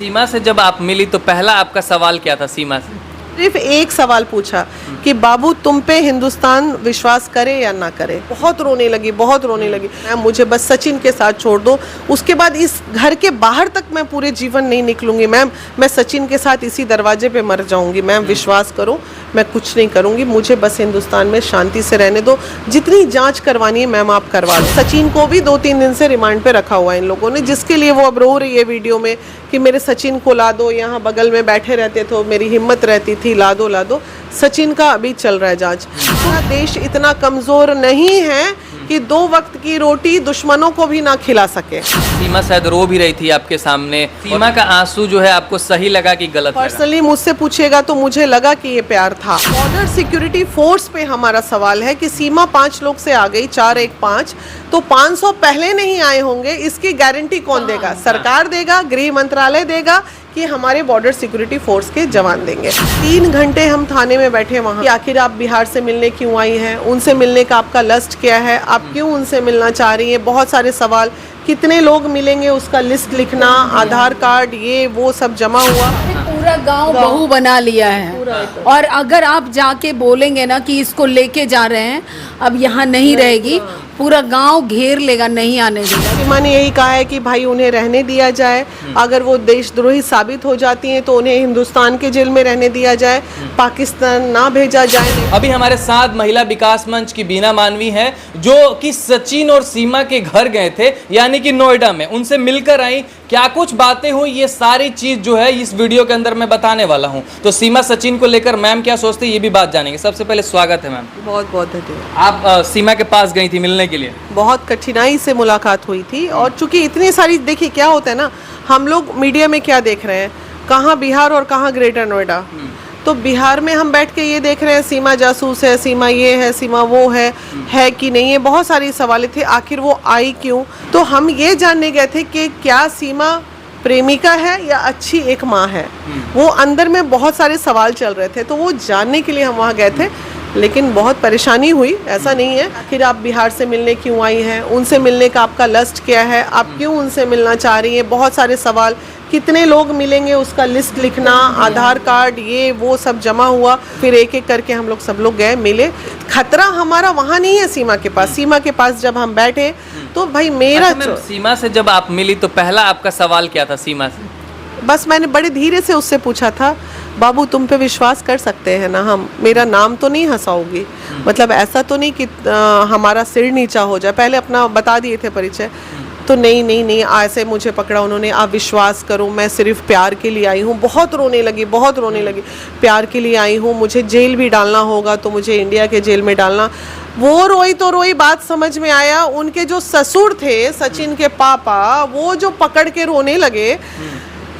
सीमा से जब आप मिली तो पहला आपका सवाल क्या था सीमा से? सिर्फ एक सवाल पूछा कि बाबू तुम पे हिंदुस्तान विश्वास करे या ना करे। बहुत रोने लगी, बहुत रोने लगी। मैम मुझे बस सचिन के साथ छोड़ दो, उसके बाद इस घर के बाहर तक मैं पूरे जीवन नहीं निकलूंगी मैम, मैं सचिन के साथ इसी दरवाजे पे मर जाऊंगी मैम, विश्वास करो मैं कुछ नहीं करूंगी, मुझे बस हिंदुस्तान में शांति से रहने दो, जितनी जांच करवानी है मैम आप करवा लो। सचिन को भी 2-3 दिन से रिमांड पे रखा हुआ है इन लोगों ने, जिसके लिए वो अब रो रही है वीडियो में कि मेरे सचिन को ला दो, यहाँ बगल में बैठे रहते तो मेरी हिम्मत रहती थी, ला दो ला दो। सचिन का अभी चल रहा है जांच। पूरा देश इतना कमजोर नहीं है कि 2 वक्त की रोटी दुश्मनों को भी ना खिला सके। सीमा शायद रो भी रही थी आपके सामने, सीमा का आंसू जो है आपको सही लगा कि गलत लगा? पर्सनली मुझसे पूछेगा तो मुझे लगा कि ये प्यार था। बॉर्डर सिक्योरिटी फोर्स पे हमारा सवाल है कि सीमा 5 लोग से आ गई, 4-1-5, तो 500 पहले नहीं आए होंगे, इसकी गारंटी कौन देगा? सरकार देगा, गृह मंत्रालय देगा कि हमारे बॉर्डर सिक्योरिटी फोर्स के जवान देंगे। 3 घंटे हम थाने में बैठे वहाँ कि आखिर आप बिहार से मिलने क्यों आई हैं, उनसे मिलने का आपका लस्ट क्या है, आप क्यों उनसे मिलना चाह रही हैं, बहुत सारे सवाल, कितने लोग मिलेंगे उसका लिस्ट लिखना, आधार कार्ड ये वो सब जमा हुआ। पूरा गांव बहू बना लिया है, और अगर आप जाके बोलेंगे ना कि इसको लेके जा रहे हैं, अब यहाँ नहीं रहेगी, पूरा गांव घेर लेगा, नहीं आने देगा। सीमा ने यही कहा है कि भाई उन्हें रहने दिया जाए, अगर वो देशद्रोही साबित हो जाती हैं तो उन्हें हिंदुस्तान के जेल में रहने दिया जाए, पाकिस्तान ना भेजा जाए। अभी हमारे साथ महिला विकास मंच की बीना मानवी हैं, जो कि सचिन और सीमा के घर गए थे, यानी कि नोएडा में, उनसे मिलकर आई, क्या कुछ बातें हुई, ये सारी चीज जो है इस वीडियो के अंदर मैं बताने वाला हूं। तो सीमा सचिन को लेकर मैम क्या सोचती है ये भी बात जानेंगे। सबसे पहले स्वागत है मैम। बहुत बहुत धन्यवाद। आप सीमा के पास गई थी मिलने के लिए? बहुत कठिनाई से मुलाकात हुई थी, और चूंकि इतनी सारी, देखिए क्या होता है ना, हम लोग मीडिया में क्या देख रहे हैं, कहाँ बिहार और कहाँ ग्रेटर नोएडा। तो बिहार में हम बैठ के ये देख रहे हैं सीमा जासूस है, सीमा ये है, सीमा वो है कि नहीं है, बहुत सारी सवाल थे, आखिर वो आई क्यों। तो हम ये जानने गए थे कि क्या सीमा प्रेमिका है या अच्छी एक माँ है, वो अंदर में बहुत सारे सवाल चल रहे थे, तो वो जानने के लिए हम वहाँ गए थे। लेकिन बहुत परेशानी हुई, ऐसा नहीं है। आखिर आप बिहार से मिलने क्यों आई हैं, उनसे मिलने का आपका लस्ट क्या है, आप क्यों उनसे मिलना चाह रही हैं, बहुत सारे सवाल, कितने लोग मिलेंगे उसका लिस्ट लिखना, आधार कार्ड ये वो सब जमा हुआ। फिर एक एक करके हम लोग सब लोग गए, मिले। खतरा हमारा वहाँ नहीं है सीमा के पास। सीमा के पास जब हम बैठे तो भाई मेरा सीमा से जब आप मिली तो पहला आपका सवाल क्या था सीमा से? बस मैंने बड़े धीरे से उससे पूछा था, बाबू तुम पे विश्वास कर सकते हैं ना हम, मेरा नाम तो नहीं हंसाओगी, मतलब ऐसा तो नहीं कि हमारा सिर नीचा हो जाए। पहले अपना बता दिए थे परिचय, तो नहीं ऐसे मुझे पकड़ा उन्होंने, आप विश्वास करो मैं सिर्फ प्यार के लिए आई हूँ। बहुत रोने लगी, बहुत रोने लगी, प्यार के लिए आई हूँ, मुझे जेल भी डालना होगा तो मुझे इंडिया के जेल में डालना। वो रोई तो रोई, बात समझ में आया। उनके जो ससुर थे सचिन के पापा, वो जो पकड़ के रोने लगे,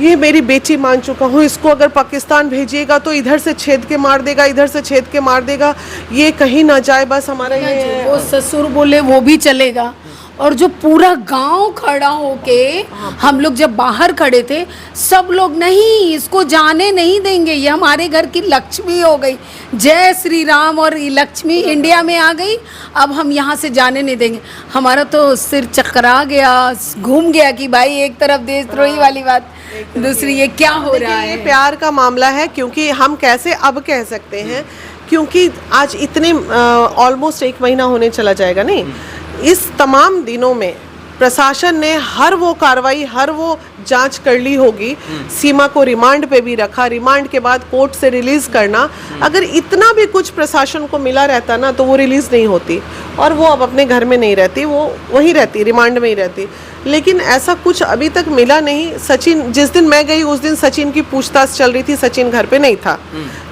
ये मेरी बेटी मान चुका हूँ, इसको अगर पाकिस्तान भेजिएगा तो इधर से छेद के मार देगा, इधर से छेद के मार देगा, ये कहीं ना जाए, बस हमारा ये। वो ससुर बोले वो भी चलेगा, और जो पूरा गांव खड़ा होके, हम लोग जब बाहर खड़े थे, सब लोग नहीं इसको जाने नहीं देंगे, ये हमारे घर की लक्ष्मी हो गई, जय श्री राम, और लक्ष्मी इंडिया में आ गई, अब हम यहाँ से जाने नहीं देंगे। हमारा तो सिर चकरा गया, घूम गया कि भाई एक तरफ देशद्रोही वाली बात, दूसरी ये क्या हो रहा है। ये प्यार का मामला है, क्योंकि हम कैसे अब कह सकते हैं, क्योंकि आज इतने ऑलमोस्ट 1 महीना होने चला जाएगा, नहीं, इस तमाम दिनों में प्रशासन ने हर वो कार्रवाई, हर वो जांच कर ली होगी। सीमा को रिमांड पे भी रखा, रिमांड के बाद कोर्ट से रिलीज करना, अगर इतना भी कुछ प्रशासन को मिला रहता ना तो वो रिलीज नहीं होती, और वो अब अपने घर में नहीं रहती, वो वहीं रहती, रिमांड में ही रहती। लेकिन ऐसा कुछ अभी तक मिला नहीं। सचिन, जिस दिन मैं गई उस दिन सचिन की पूछताछ चल रही थी, सचिन घर पे नहीं था,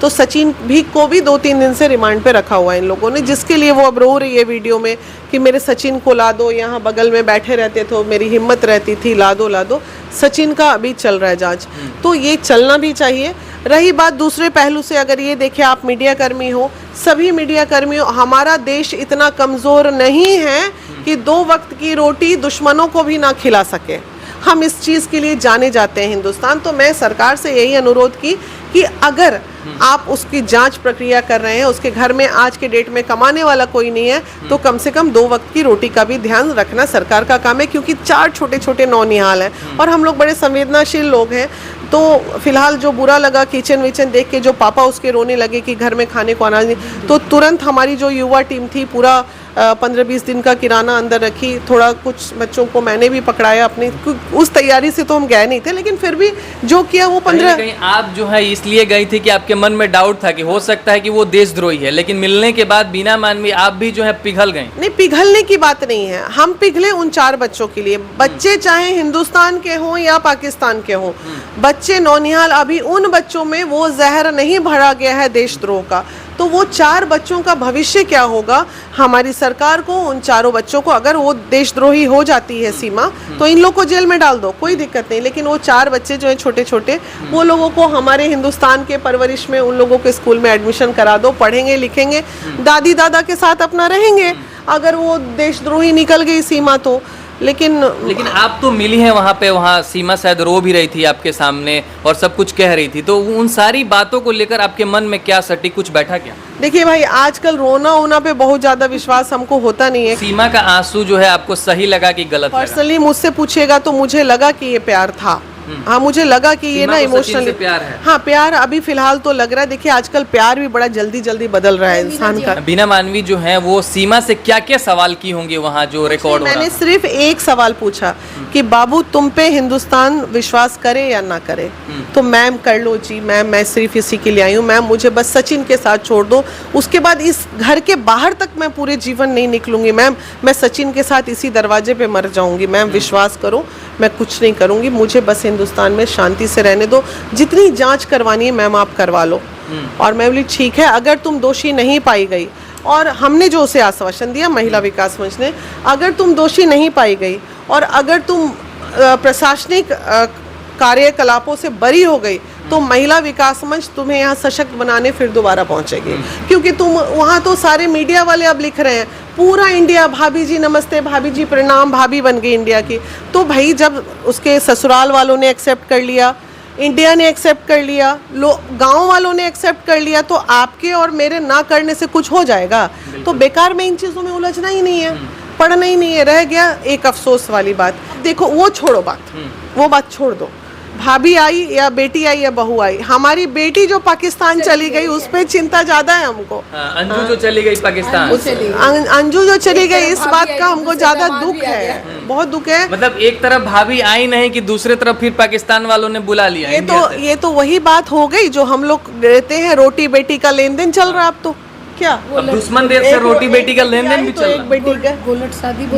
तो सचिन को भी 2-3 दिन से रिमांड पे रखा हुआ है इन लोगों ने, जिसके लिए वो अब रो रही है वीडियो में कि मेरे सचिन को ला दो, यहाँ बगल में बैठे रहते तो मेरी हिम्मत रहती थी, ला दो ला दो। सचिन का अभी चल रहा है जांच, तो ये चलना भी चाहिए। रही बात दूसरे पहलू से, अगर ये देखिए, आप मीडिया कर्मी हो, सभी मीडिया कर्मी हो, हमारा देश इतना कमज़ोर नहीं है कि 2 वक्त की रोटी दुश्मनों को भी ना खिला सके। हम इस चीज़ के लिए जाने जाते हैं हिंदुस्तान। तो मैं सरकार से यही अनुरोध की कि अगर आप उसकी जांच प्रक्रिया कर रहे हैं, उसके घर में आज के डेट में कमाने वाला कोई नहीं है, तो कम से कम 2 वक्त की रोटी का भी ध्यान रखना सरकार का काम है, क्योंकि 4 छोटे छोटे नौनिहाल हैं और हम लोग बड़े संवेदनशील लोग हैं। तो फिलहाल जो बुरा लगा किचन विचन देख के, जो पापा उसके रोने लगे कि घर में खाने को अनाज नहीं, तो तुरंत हमारी जो युवा टीम थी पूरा 15-20 दिन का किराना अंदर रखी। थोड़ा कुछ बच्चों को मैंने भी पकड़ाया अपनी, उस तैयारी से तो हम गए नहीं थे, लेकिन फिर भी जो किया वो 15। कहीं आप जो है इसलिए गई थी कि आपके मन में डाउट था कि हो सकता है कि वो देशद्रोही है, लेकिन मिलने के बाद बीना मानवी आप भी जो है पिघल गई। नहीं, पिघलने की बात नहीं है, हम पिघले उन 4 बच्चों के लिए। बच्चे चाहे हिंदुस्तान के हों या पाकिस्तान के हों, बच्चे नौनिहाल, अभी उन बच्चों में वो जहर नहीं भरा गया है देशद्रोह का। तो वो 4 बच्चों का भविष्य क्या होगा? हमारी सरकार को उन 4 बच्चों को, अगर वो देशद्रोही हो जाती है सीमा, तो इन लोग को जेल में डाल दो, कोई दिक्कत नहीं, लेकिन वो 4 बच्चे जो है छोटे छोटे, वो लोगों को हमारे हिंदुस्तान के परवरिश में उन लोगों के स्कूल में एडमिशन करा दो, पढ़ेंगे लिखेंगे, दादी दादा के साथ अपना रहेंगे। अगर वो देशद्रोही निकल गई सीमा तो लेकिन आप तो मिली हैं वहाँ पे, वहाँ सीमा शायद रो भी रही थी आपके सामने और सब कुछ कह रही थी, तो उन सारी बातों को लेकर आपके मन में क्या सटीक कुछ बैठा क्या? देखिए भाई, आजकल रोना वोना पे बहुत ज्यादा विश्वास हमको होता नहीं है। सीमा का आंसू जो है आपको सही लगा कि गलत लगा? पर्सनली मुझसे पूछेगा तो मुझे लगा कि ये प्यार था। हाँ, मुझे लगा कि ये ना इमोशनली प्यार है। हाँ, प्यार अभी फिलहाल तो लग रहा है। देखिए आजकल प्यार भी बड़ा जल्दी जल्दी बदल रहा है इंसान का। बीना मानवी जो है वो सीमा से क्या क्या सवाल की होंगी वहाँ जो रिकॉर्ड? मैंने सिर्फ एक सवाल पूछा कि बाबू तुम पे हिंदुस्तान विश्वास करे या ना करे, तो मैम कर लो जी मैम, मैं सिर्फ इसी के लिए आई हूँ मैम, मुझे बस सचिन के साथ छोड़ दो, उसके बाद इस घर के बाहर तक मैं पूरे जीवन नहीं निकलूंगी मैम, मैं सचिन के साथ इसी दरवाजे पे मर जाऊंगी मैम, विश्वास करो मैं कुछ नहीं करूंगी, मुझे बस हिंदुस्तान में शांति से रहने दो, जितनी जांच करवानी है मैम आप करवा लो। और मैं बोली ठीक है, अगर तुम दोषी नहीं पाई गई, और हमने जो उसे आश्वासन दिया महिला विकास मंच ने, अगर तुम दोषी नहीं पाई गई और अगर तुम प्रशासनिक कार्यकलापों से बरी हो गई, तो महिला विकास मंच तुम्हें यहाँ सशक्त बनाने फिर दोबारा पहुंचेगी। क्योंकि तुम वहाँ तो सारे मीडिया वाले अब लिख रहे हैं पूरा इंडिया भाभी जी नमस्ते, भाभी जी प्रणाम, भाभी बन गई इंडिया की। तो भाई जब उसके ससुराल वालों ने एक्सेप्ट कर लिया, इंडिया ने एक्सेप्ट कर लिया, गांव वालों ने एक्सेप्ट कर लिया, तो आपके और मेरे ना करने से कुछ हो जाएगा? तो बेकार में इन चीज़ों में उलझना ही नहीं है, पढ़ना ही नहीं है। रह गया एक अफसोस वाली बात। देखो वो छोड़ो बात, वो बात छोड़ दो, भाभी आई या बेटी आई या बहू आई, हमारी बेटी जो पाकिस्तान चली गई उस पर चिंता ज्यादा है हमको। अंजू जो चली गई पाकिस्तान, अंजू जो चली गई, इस बात का हमको ज्यादा दुख है, बहुत दुख है। मतलब एक तरफ भाभी आई नहीं कि दूसरी तरफ फिर पाकिस्तान वालों ने बुला लिया। ये तो वही बात हो गई जो हम लोग कहते हैं, रोटी बेटी का लेन देन चल रहा है अब तो। क्या अब दुश्मन देश से रोटी बेटी का लेन देन भी चल रहा है। एक बेटी का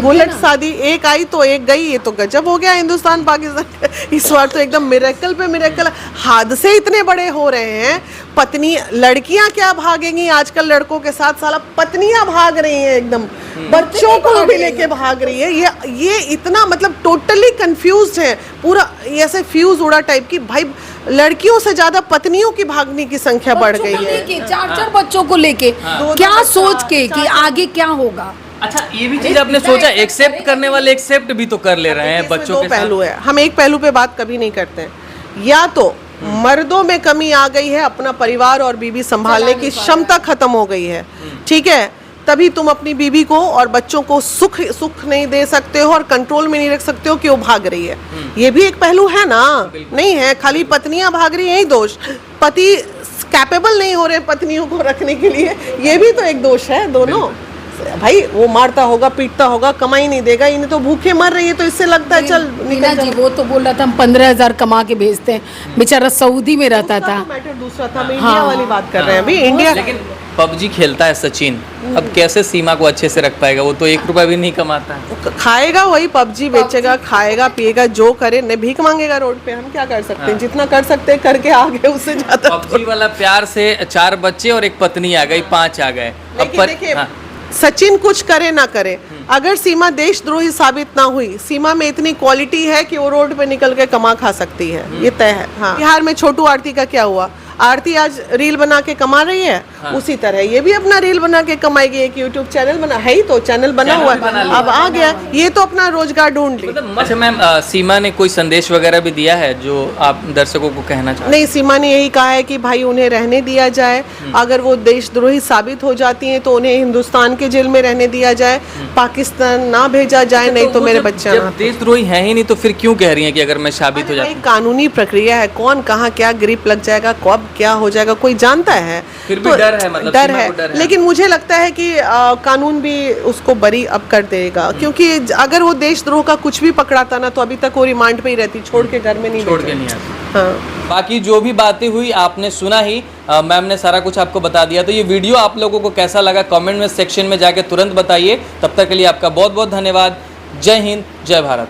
गुलट शादी, एक आई तो एक गई, ये तो गजब हो गया हिंदुस्तान पाकिस्तान। इस बार तो एकदम मिरेकल पे मिरेकल, हादसे इतने बड़े हो रहे हैं। पत्नी, लड़कियां क्या भागेंगी आजकल लड़कों के साथ, साला पत्नियां भाग रही हैं एकदम, बच्चों को भी लेके भाग रही है। ये इतना मतलब टोटली कंफ्यूज्ड है, पूरा ऐसे फ्यूज उड़ा टाइप की। भाई लड़कियों से ज्यादा पत्नियों की भागने की संख्या बढ़ गई है, 4 बच्चों को लेके। क्या सोच के कि आगे क्या होगा? अच्छा, ये भी चीज आपने सोचा, एक्सेप्ट करने वाले एक्सेप्ट भी तो कर ले रहे हैं बच्चों के साथ। पहलू है, हम एक पहलू पे बात कभी नहीं करते हैं। या तो मर्दों में कमी आ गई है, अपना परिवार और बीवी संभालने की क्षमता खत्म हो गई है, ठीक है, तभी तुम अपनी बीवी को और बच्चों को सुख नहीं दे सकते हो और कंट्रोल में नहीं रख सकते हो कि वो भाग रही है। ये भी एक पहलू है ना, नहीं है खाली पत्नियां भाग रही हैं यही दोष, पति कैपेबल नहीं हो रहे पत्नियों को रखने के लिए, ये भी तो एक दोष है। दोनों भाई, वो मारता होगा पीटता होगा, कमाई नहीं देगा, इन्हें तो भूखे मर रही है, तो इससे लगता है चल निकल जी। वो तो बोल रहा था हम 15,000 कमा के भेजते हैं, बेचारा सऊदी में रहता था। मैटर दूसरा था, मैं इंडिया वाली बात कर रहे हैं अभी। इंडिया लेकिन पबजी खेलता है सचिन, अब कैसे सीमा को अच्छे से रख पाएगा? वो तो 1 रुपया भी नहीं कमाता है। खाएगा वही पबजी बेचेगा, खाएगा पिएगा, जो करे, नहीं भीख मांगेगा रोड पे। हम क्या कर सकते हैं? जितना कर सकते हैं करके आगे, उससे ज्यादा। पबजी वाला प्यार से 4 बच्चे और 1 पत्नी आ गई, 5 आ गए। देखिए सचिन कुछ करे ना करे, अगर सीमा देशद्रोही साबित ना हुई, सीमा में इतनी क्वालिटी है कि वो रोड पे निकल के कमा खा सकती है, ये तय है। हाँ, बिहार में छोटू आरती का क्या हुआ? आरती आज रील बना के कमा रही है, उसी तरह ये भी अपना रील बना के कमाएगी। एक यूट्यूब चैनल बना है ही तो, चैनल बना हुआ है, अब आ गया, ये तो अपना रोजगार ढूंढ ली। अच्छा मैम, सीमा ने कोई संदेश वगैरह भी दिया है जो आप दर्शकों को कहना चाहते हैं? नहीं, सीमा ने यही कहा है कि भाई उन्हें रहने दिया जाए, अगर वो देशद्रोही साबित हो जाती हैं तो उन्हें हिंदुस्तान के जेल में रहने दिया जाए, पाकिस्तान ना भेजा जाए, नहीं तो मेरे बच्चे जब देशद्रोही है ही नहीं तो फिर क्यों कह रही हैं कि अगर मैं साबित हो जाती हूं? कानूनी प्रक्रिया है, कौन कहाँ क्या ग्रिप लग जाएगा, कब क्या हो जाएगा, कोई जानता है। फिर भी डर है, मतलब डर सीमा है, को डर है। लेकिन मुझे लगता है कि कानून भी उसको बरी अब कर देगा, क्योंकि अगर वो देशद्रोह का कुछ भी पकड़ाता ना तो अभी तक वो रिमांड पे ही रहती, छोड़ के घर में नहीं छोड़ लेते। के नहीं आती। हाँ। बाकी जो भी बातें हुई आपने सुना ही, मैम ने सारा कुछ आपको बता दिया। तो ये वीडियो आप लोगों को कैसा लगा कमेंट में सेक्शन में जाके तुरंत बताइए। तब तक के लिए आपका बहुत बहुत धन्यवाद। जय हिंद, जय भारत।